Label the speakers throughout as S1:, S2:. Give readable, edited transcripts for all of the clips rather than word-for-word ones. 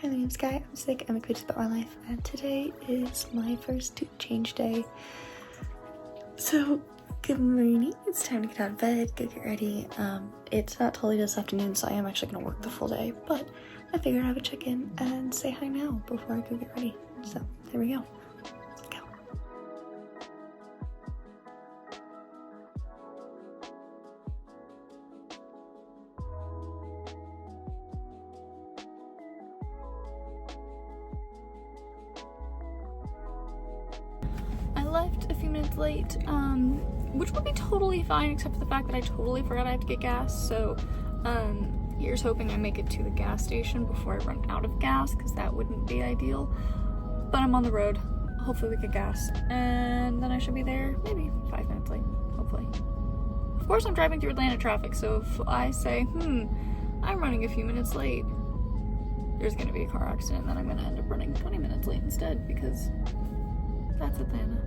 S1: Hi, my name's Sky. I'm sick. I'm excited about my life, and today is my first tooth change day. So, good morning. It's time to get out of bed, go get ready. It's not totally this afternoon, so I am actually gonna work the full day, but I figured I would check in and say hi now before I go get ready. So, there we go. Let's go. I left a few minutes late, which would be totally fine except for the fact that I totally forgot I had to get gas, so here's hoping I make it to the gas station before I run out of gas, because that wouldn't be ideal. But I'm on the road, hopefully we get gas, and then I should be there maybe 5 minutes late, hopefully. Of course I'm driving through Atlanta traffic, so if I say, I'm running a few minutes late, there's gonna be a car accident, and then I'm gonna end up running 20 minutes late instead, because that's Atlanta.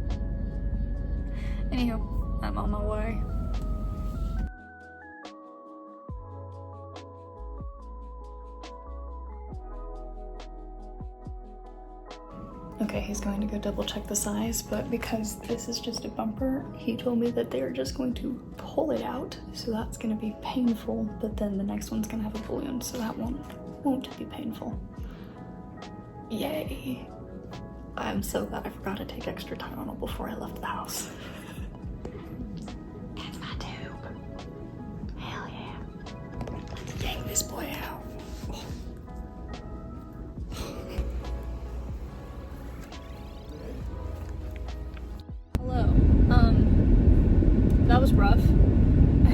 S1: Anywho, I'm on my way. Okay, he's going to go double check the size, but because this is just a bumper, he told me that they're just going to pull it out, so that's gonna be painful, but then the next one's gonna have a balloon, so that won't be painful. Yay. I'm so glad I forgot to take extra Tylenol before I left the house. That's my tube. Hell yeah. Let's yank this boy out. Hello. That was rough.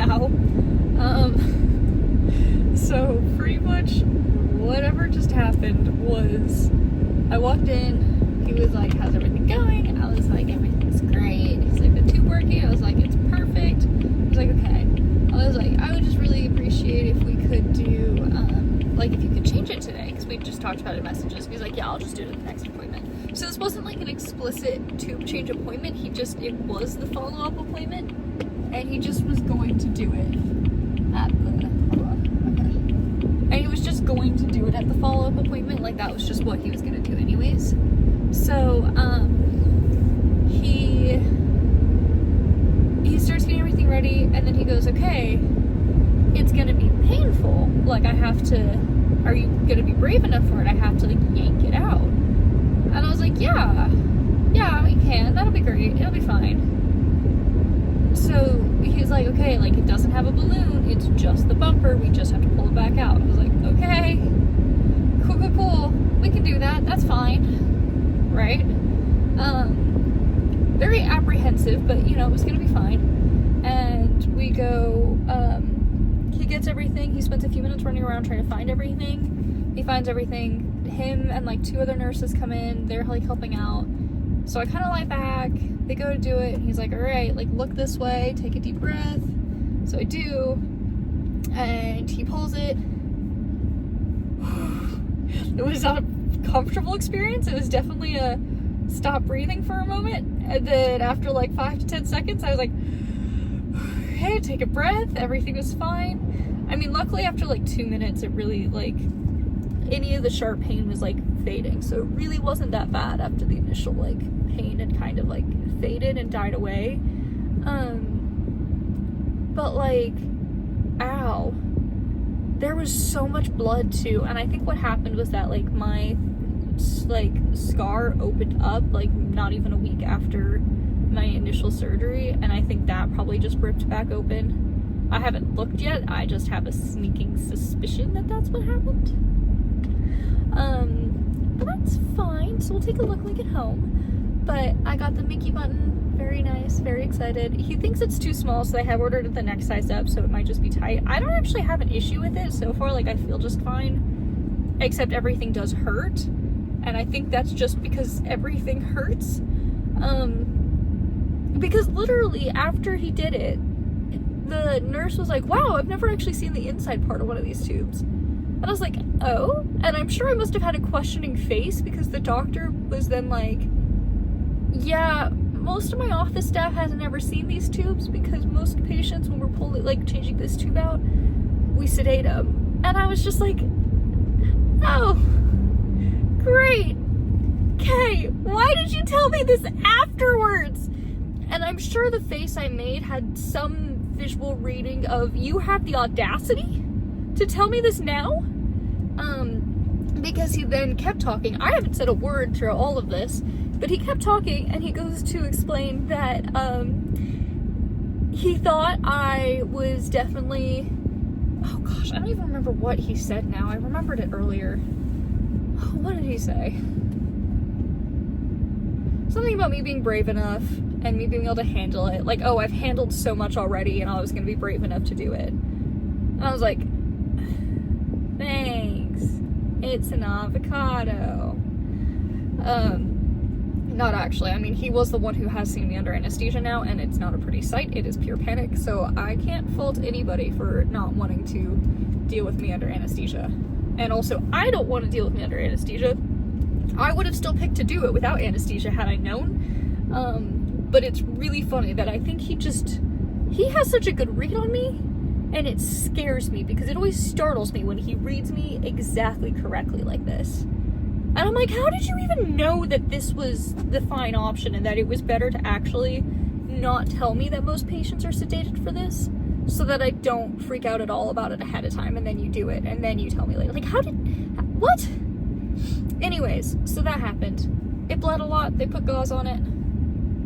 S1: Ow. So pretty much whatever just happened was I walked in. He was like, how's everything going? I was like, everything's great. He's like, the tube working? I was like, it's perfect. He was like, okay. I was like, I would just really appreciate if we could do, like, if you could change it today, because we just talked about it in messages. He's like, yeah, I'll just do it at the next appointment. So this wasn't like an explicit tube change appointment. It was the follow-up appointment, and he just was going to do it at the, and he was just going to do it at the follow-up appointment. Like, that was just what he was going to do anyways. So, he starts getting everything ready, and then he goes, okay, it's gonna be painful. Like, are you gonna be brave enough for it? I have to, like, yank it out. And I was like, yeah, we can. That'll be great. It'll be fine. So, he's like, okay, like, it doesn't have a balloon. It's just the bumper. We just have to pull it back out. I was like, okay, cool. We can do that. That's fine. Right? Very apprehensive, but you know, it was gonna be fine. And we go, he gets everything. He spends a few minutes running around trying to find everything. He finds everything. Him and like 2 other nurses come in. They're like helping out. So I kind of lie back. They go to do it. And he's like, all right, like, look this way. Take a deep breath. So I do. And he pulls it. It was not a comfortable experience. It was definitely a stop breathing for a moment, and then after like 5 to 10 seconds I was like, hey, take a breath, everything was fine. I mean, luckily after like 2 minutes it really, like, any of the sharp pain was like fading, so it really wasn't that bad after the initial like pain had kind of like faded and died away. But like, ow, there was so much blood too, and I think what happened was that like my like scar opened up like not even a week after my initial surgery, and I think that probably just ripped back open. I haven't looked yet. I just have a sneaking suspicion that that's what happened. But that's fine. So we'll take a look when we get home. But I got the Mickey button. Very nice. Very excited. He thinks it's too small, so I have ordered the next size up, so it might just be tight. I don't actually have an issue with it so far. Like, I feel just fine, except everything does hurt. And I think that's just because everything hurts. Because literally after he did it, the nurse was like, wow, I've never actually seen the inside part of one of these tubes. And I was like, oh? And I'm sure I must have had a questioning face, because the doctor was then like, yeah, most of my office staff hasn't ever seen these tubes, because most patients, when we're changing this tube out, we sedate them. And I was just like, oh, did you tell me this afterwards? And I'm sure the face I made had some visual reading of, you have the audacity to tell me this now? Because he then kept talking. I haven't said a word through all of this, but he kept talking, and he goes to explain that he thought I was definitely, oh gosh, I don't even remember what he said now. I remembered it earlier. What did he say? Something about me being brave enough and me being able to handle it. Like, oh, I've handled so much already and I was gonna be brave enough to do it. And I was like, thanks. It's an avocado. Not actually. I mean, he was the one who has seen me under anesthesia now, and it's not a pretty sight. It is pure panic, so I can't fault anybody for not wanting to deal with me under anesthesia. And also, I don't want to deal with me under anesthesia. I would have still picked to do it without anesthesia had I known. But it's really funny that I think he has such a good read on me, and it scares me because it always startles me when he reads me exactly correctly like this. And I'm like, how did you even know that this was the fine option and that it was better to actually not tell me that most patients are sedated for this, so that I don't freak out at all about it ahead of time, and then you do it and then you tell me later? Like, what? Anyways, so that happened. It bled a lot. They put gauze on it.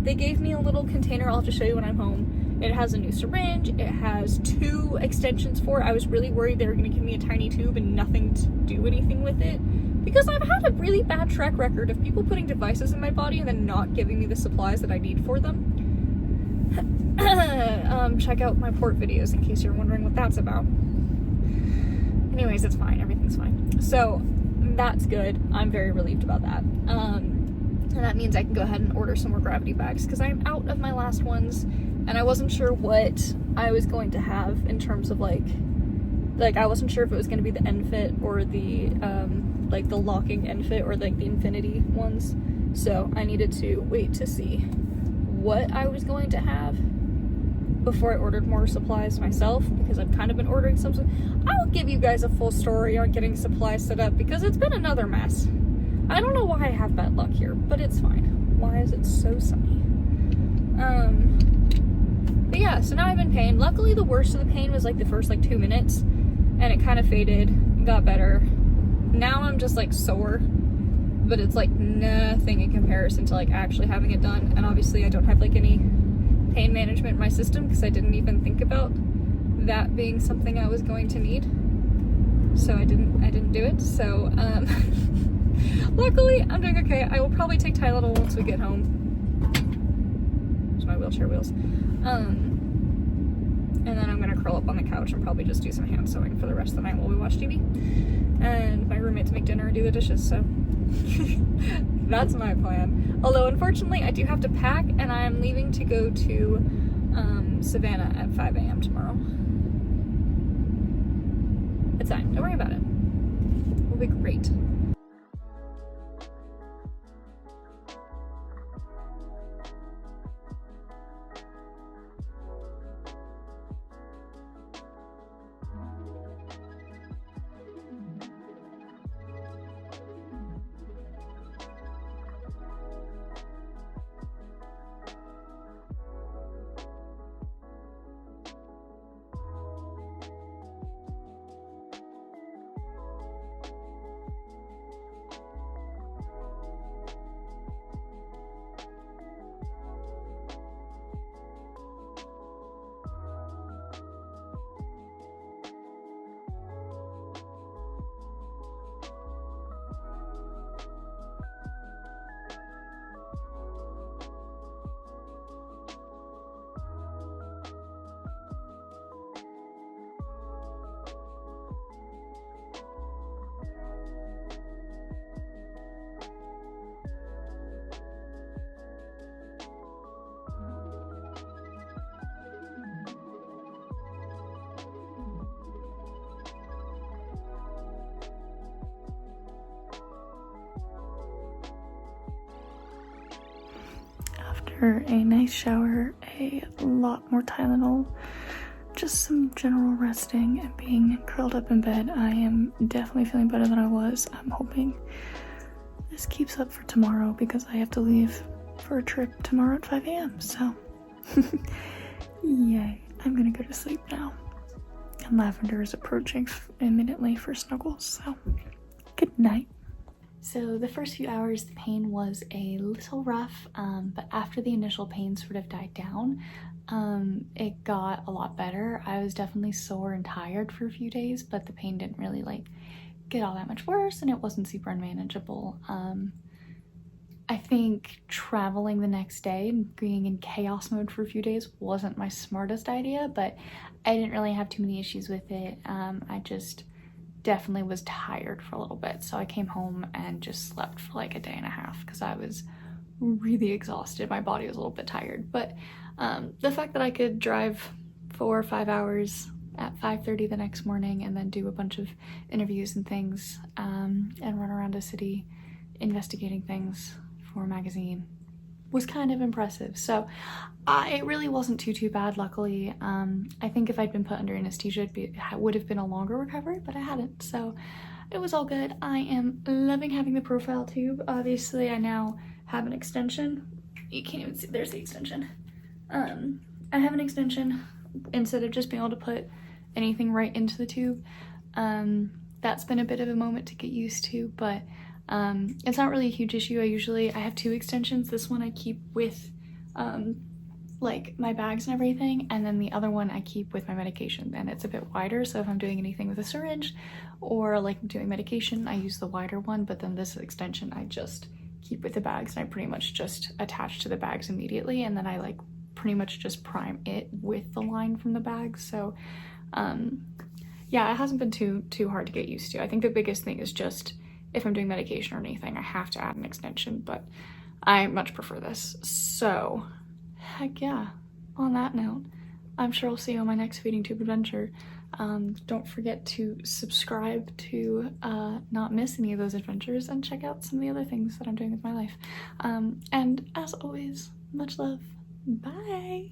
S1: They gave me a little container. I'll have to show you when I'm home. It has a new syringe. It has 2 extensions for it. I was really worried they were going to give me a tiny tube and nothing to do anything with it, because I've had a really bad track record of people putting devices in my body and then not giving me the supplies that I need for them. Check out my port videos in case you're wondering what that's about. Anyways, it's fine. Everything's fine. So that's good. I'm very relieved about that. And that means I can go ahead and order some more gravity bags because I'm out of my last ones, and I wasn't sure what I was going to have in terms of like I wasn't sure if it was going to be the ENFit or the like the locking ENFit or like the Infinity ones. So I needed to wait to see what I was going to have before I ordered more supplies myself, because I've kind of been ordering some. I'll give you guys a full story on getting supplies set up because it's been another mess. I don't know why I have bad luck here, but it's fine. Why is it so sunny? But yeah, so now I'm in pain. Luckily, the worst of the pain was like the first like 2 minutes, and it kind of faded and got better. Now I'm just like sore, but it's like nothing in comparison to like actually having it done. And obviously I don't have like any pain management in my system because I didn't even think about that being something I was going to need. So I didn't do it. So luckily I'm doing okay. I will probably take Tylenol once we get home. There's my wheelchair wheels. And then I'm gonna curl up on the couch and probably just do some hand sewing for the rest of the night while we watch TV. And my roommates make dinner and do the dishes, so that's my plan. Although unfortunately I do have to pack, and I'm leaving to go to Savannah at 5 a.m. tomorrow. It's fine, don't worry about it. It'll be great. After a nice shower, a lot more Tylenol, just some general resting and being curled up in bed, I am definitely feeling better than I was. I'm hoping
S2: this keeps up for tomorrow because I have to leave for a trip tomorrow at 5 a.m. So, yay. I'm gonna go to sleep now. And Lavender is approaching imminently for snuggles, so good night. So the first few hours, the pain was a little rough, but after the initial pain sort of died down, it got a lot better. I was definitely sore and tired for a few days, but the pain didn't really like get all that much worse, and it wasn't super unmanageable. I think traveling the next day and being in chaos mode for a few days wasn't my smartest idea, but I didn't really have too many issues with it. I just definitely was tired for a little bit, so I came home and just slept for like a day and a half because I was really exhausted. My body was a little bit tired, but the fact that I could drive 4 or 5 hours at 5:30 the next morning and then do a bunch of interviews and things, and run around a city investigating things for a magazine was kind of impressive. So it really wasn't too bad, luckily. I think if I'd been put under anesthesia, it would have been a longer recovery, but I hadn't, so it was all good. I am loving having the profile tube. Obviously, I now have an extension. You can't even see, there's the extension. I have an extension instead of just being able to put anything right into the tube. That's been a bit of a moment to get used to, but it's not really a huge issue. I have 2 extensions. This one I keep with like my bags and everything, and then the other one I keep with my medication, and it's a bit wider, so if I'm doing anything with a syringe or like doing medication, I use the wider one, but then this extension I just keep with the bags, and I pretty much just attach to the bags immediately, and then I like pretty much just prime it with the line from the bags. So yeah, it hasn't been too hard to get used to. I think the biggest thing is just if I'm doing medication or anything, I have to add an extension, but I much prefer this. So heck yeah, on that note, I'm sure I'll see you on my next feeding tube adventure. Don't forget to subscribe to not miss any of those adventures, and check out some of the other things that I'm doing with my life. And as always, much love. Bye.